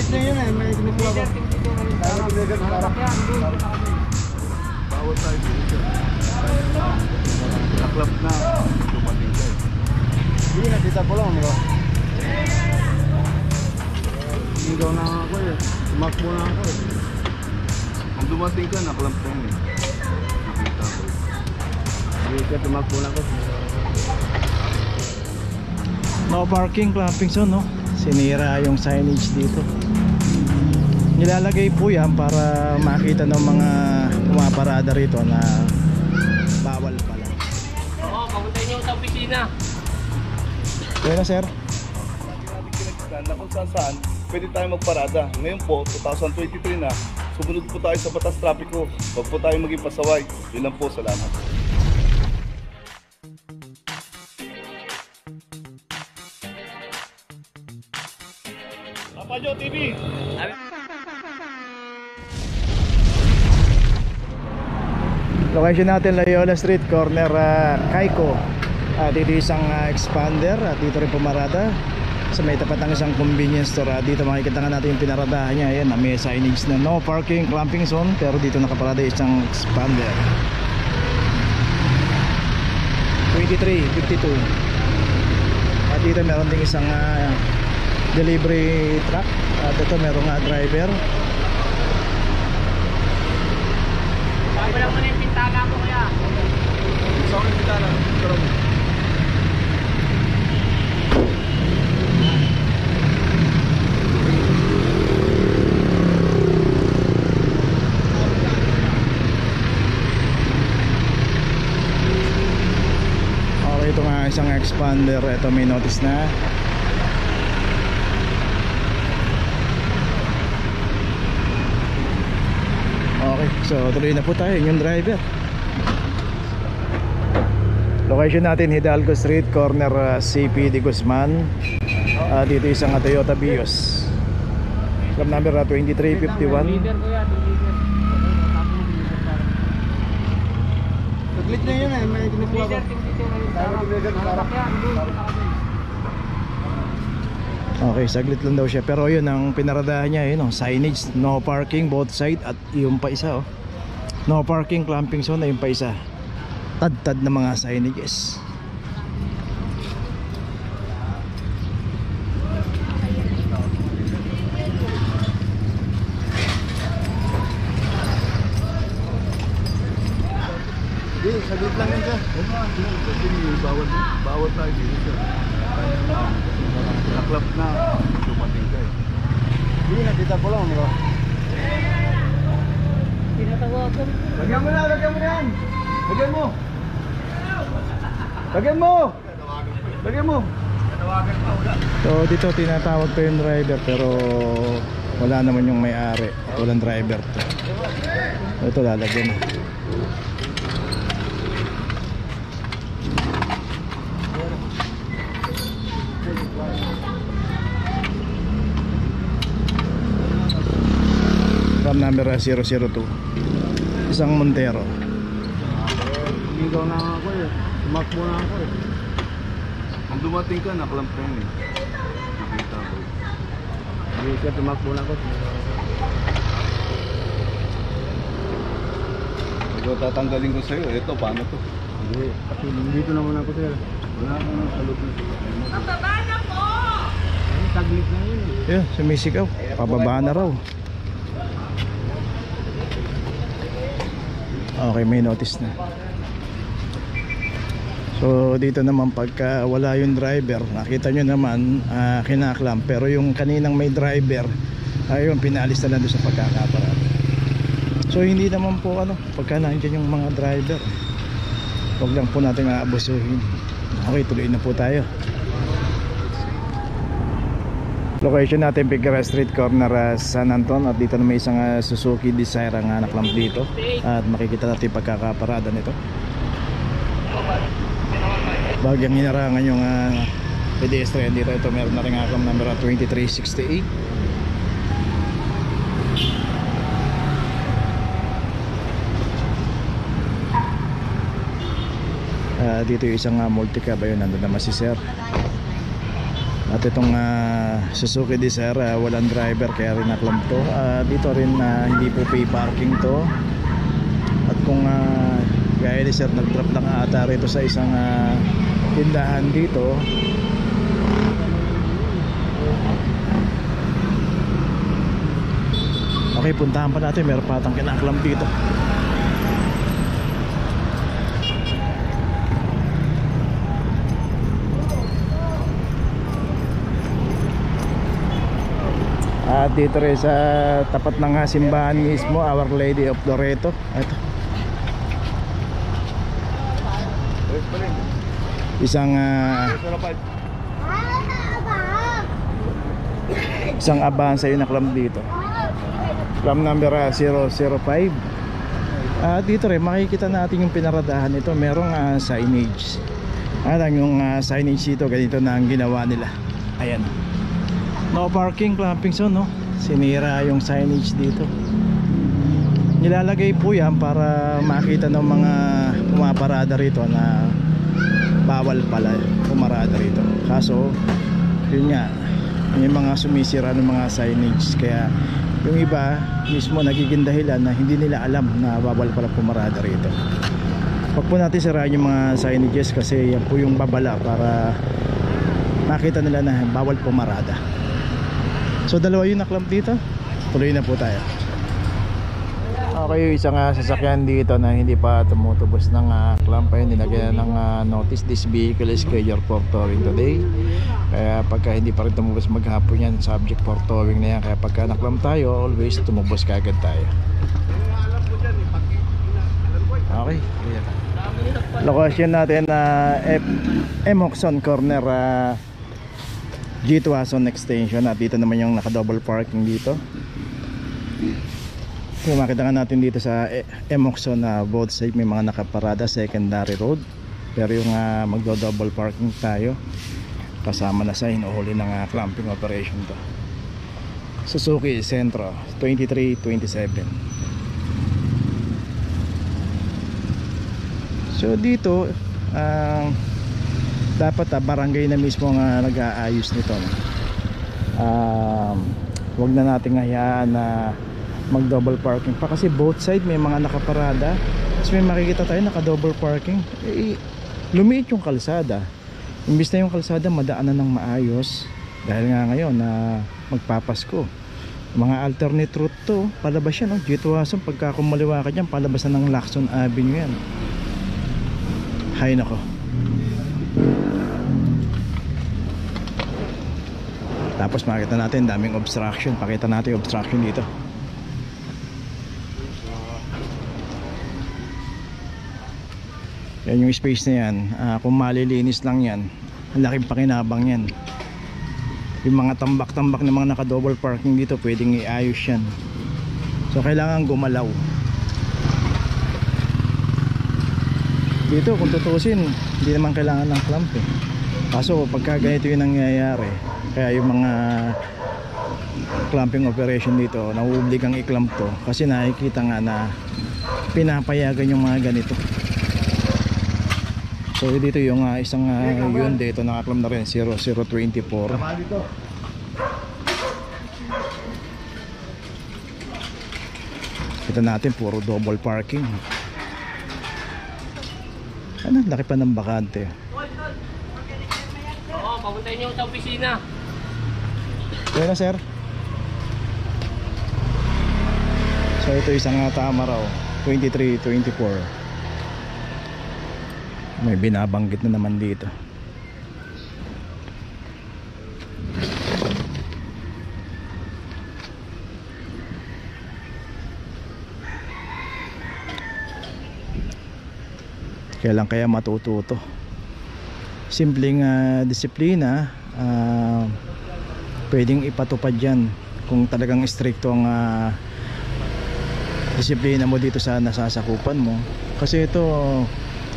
Saglit na yun eh, may tinutulog ako. Bawal tayo dito. Naklap na. Dumating ka eh. Hindi, nakita ko lang. Sigaw na ako eh. Tumakbo na ako eh. Kung dumating ka, naklap na yun eh. Nakita ko eh. Hindi ka tumakbo na ako. No parking, clamping zone, no? Sinira yung signage dito. Nilalagay po yan para makita ng mga pumaparada rito na bawal pala. Oo, papunta niyo sa opisina. Kaya na, sir. Na kung saan pwede tayo magparada. Ngayon po, 2023 na, sumunod po tayo sa batas trapiko. Huwag po tayo maging pasaway. Yun lang po, salamat. Papadyo TV! Location natin Loyola Street, corner Kaiko. Dito isang expander at dito rin pumarada sa may tapat ng isang convenience store. Dito makikita nga natin yung pinaradahan niya. Ayan, may signage na no parking, clamping zone, pero dito nakaparada isang expander. 2352. At dito meron ding isang delivery truck. At ito meron nga driver. Sabi lang mo na yung pintana ko kaya. Sa akin kita na. Okay, ito nga isang expander. Ito may notice na. Okay, so tuloy na po tayo. Yung driver. Location natin Hidalgo Street, corner CP de Guzman. Dito isang Toyota Vios. Club number 2351. Leader ko yan, leader. Saglit na yun eh, may tinutulog ako. Okay, saglit lang daw siya. Pero yun, ang pinaradahan niya yun, signage, no parking both side. At yung pa isa, no parking, clamping zone. Yung pa isa, tad-tad na mga signages. Hindi, saglit lang yun siya. Bawal tayo dito. Naklap na. Dumating ka eh. Hindi, nakita ko lang. Tinatawagan. Lagyan mo na yan. Lagyan mo. Lagyan mo. Lagyan mo. So dito tinatawag pa yung driver, pero wala naman yung may-ari. Walang driver to. Ito lalagyan na. From number 002. Isang Montero. Sigaw na ako eh. Tumakbo na ako eh. Kung dumating ka, naklap na yun eh. Nakita ko eh. Hindi ka tumakbo na ako. Ito tatanggalin ko sa'yo. Ito, paano to? Hindi, kasi dito naman ako sir. Wala akong nang salot na. Pababa na po! Ay, saglit na yun eh. Yeah, sumisigaw. Pababa na raw. Okay, may notice na. So dito naman pagka wala yung driver, nakita nyo naman kinaklam. Pero yung kaninang may driver, ayun, pinalis na lang doon sa pagkakaparada. So hindi naman po pagka nandiyan yung mga driver, huwag lang po natin aabusuhin. Okay, tuloy na po tayo. Location natin Figueroa Street, corner San Anton. At dito na may isang Suzuki Desire ang naklamp dito. At makikita natin pagkakaparada nito. Bagyang hinarangan yung pedestrian dito. Ito meron na rin naklam number 2368. Dito yung isang multicab. Ayun, nandun naman si sir. At itong Suzuki Desera walang driver kaya rin naklam to. Dito rin hindi po pay parking to. At kung gaya ni sir, nag-drop lang ata rito sa isang tindahan dito. Okay, puntahan pa natin, meron patang kinaklam dito. At dito rin sa tapat ng simbahan mismo, Our Lady of Loreto. Ito. Isang abahan sa'yo na club dito. Club number 005. Dito rin makikita natin yung pinaradahan nito. Merong signage. Yung signage dito, ganito na ang ginawa nila. Ayan. No parking, clamping zone, no? Sinira yung signage dito. Nilalagay po yan para makita ng mga pumaparada rito na bawal pala pumarada rito. Kaso yun nga, may mga sumisira ng mga signage, kaya yung iba mismo nagiging dahilan na hindi nila alam na bawal pala pumarada rito. Huwag po natin sirahan yung mga signages kasi yan po yung babala para makita nila na bawal pumarada. So dalawa yung naklamp dito. Tuloy na po tayo. Okay, yung isang sasakyan dito na hindi pa tumutubos ng clamp ay nilagyan ng notice, this vehicle is scheduled for towing today. Kaya pagka hindi pa rin tumubos maghapon yan, subject for towing na yan. Kaya pagka naklamp tayo, always tumubos kagad tayo. Okay, location natin Emoxon corner, G2 Ason extension. At dito naman yung naka double parking dito. So, makita nga natin dito sa Emoxon na both side may mga nakaparada, secondary road. Pero yung magdo-double parking tayo, kasama na sa hinuhuli ng clamping operation to. Suzuki Sentro 2327. So dito dapat barangay na mismo ang nag-aayos nito, no? Huwag na nating hayaan na mag double parking pa kasi both side may mga nakaparada. Tapos may makikita tayo naka double parking, lumiit yung kalsada. Imbis na yung kalsada madaanan ng maayos, dahil nga ngayon na magpapasko, mga alternate route to, palabas yan, no? G2 Ason, pagka kumaliwa ka dyan, palabasan ng Lacson Avenue yan. Hay nako. Tapos makita natin daming obstruction. Pakita natin yung obstruction dito. Yan yung space na yan. Kung malilinis lang yan, ang laking pakinabang yan. Yung mga tambak-tambak na mga naka-double parking dito, pwedeng iayos yan. So kailangan gumalaw. Dito kung tutusin, hindi naman kailangan ng clamp eh. Kaso pagka ganito yung nangyayari, kaya yung mga clamping operation dito, nauubligang i-clamp to. Kasi nakikita nga na pinapayagan yung mga ganito. So dito yung isang yun dito nakaklam na rin 0024. Kita natin puro double parking. Ano, laki pa ng bakante. Oo, papuntahin niyo sa opisina. Kaya na sir. So ito isang tama raw 2324. May binabanggit na naman dito. Kailan kaya matututo? Simpleng disiplina, pwedeng ipatupad yan kung talagang stricto ang disiplina mo dito sa nasasakupan mo. Kasi ito,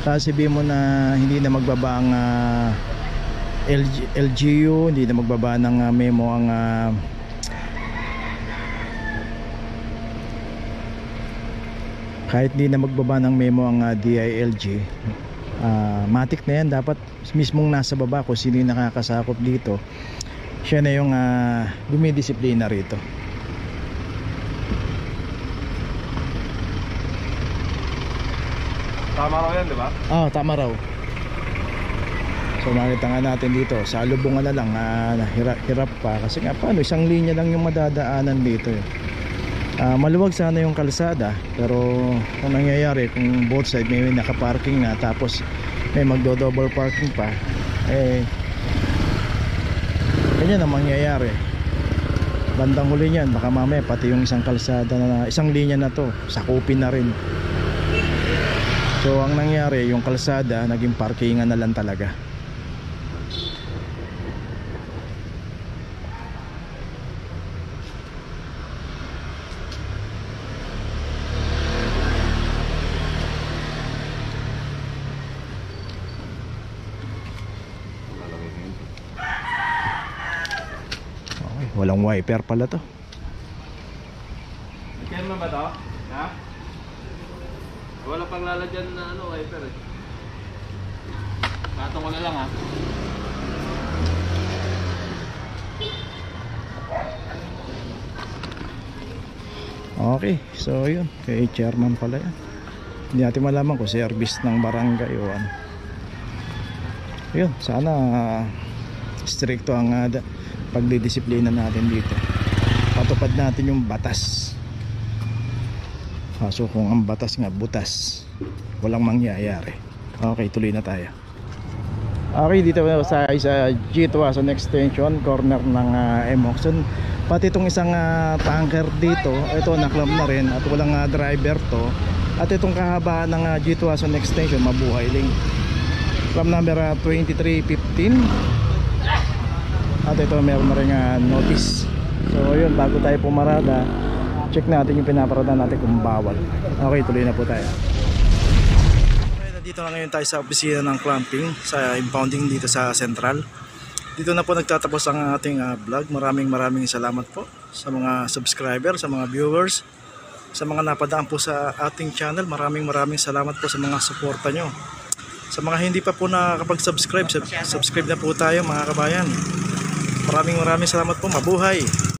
sasabihin mo na hindi na magbaba ang LGU, hindi na magbaba ng memo ang kahit hindi na magbaba ng memo ang DILG, matik na yan. Dapat mismong nasa baba kung sino yung nakakasakop dito, Siya na yung dumidisiplina rito. Tama raw yan, di ba? Tama raw. So makita nga natin dito, sa lubungan na lang, hirap pa. Kasi nga paano, isang linya lang yung madadaanan dito eh. Maluwag sana yung kalsada, pero kung nangyayari, kung both side may nakaparking na, tapos may magdo-double parking pa, ganyan ang mangyayari. Bandang huli niyan, baka mamaya pati yung isang kalsada na, isang linya na to, sakupin na rin. So ang nangyari, yung kalsada naging parkingan na lang talaga. Okay, walang wiper pala to. Chairman ba to? Ha? Wala pang lalagyan na wiper eh. Katong ko na lang ha. Okay, so yun, kay chairman pala yan. Hindi natin malaman kung service ng barangay o ano. Yun, sana stricto ang pagdidisiplina natin dito. Patupad natin yung batas. Kaso kung ang batas nga butas, walang mangyayari. Okay, tuloy na tayo. Okay, dito sa G2 extension, corner ng Emoxon. Pati itong isang tanker dito, ito naklam na rin at walang driver to. At itong kahabaan ng G2 extension, mabuhay link. Clam number 2315. At ito meron na rin notice. So yun, bago tayo pumarada, check natin yung pinaparada natin kung bawal. Okay, tuloy na po tayo. Okay, nandito na ngayon tayo sa opisina ng clamping, sa impounding dito sa Central. Dito na po nagtatapos ang ating vlog. Maraming salamat po sa mga subscriber, sa mga viewers, sa mga napadaan po sa ating channel. Maraming salamat po sa mga suporta nyo. Sa mga hindi pa po nakakapag-subscribe, subscribe na po tayo mga kabayan. Maraming salamat po. Mabuhay!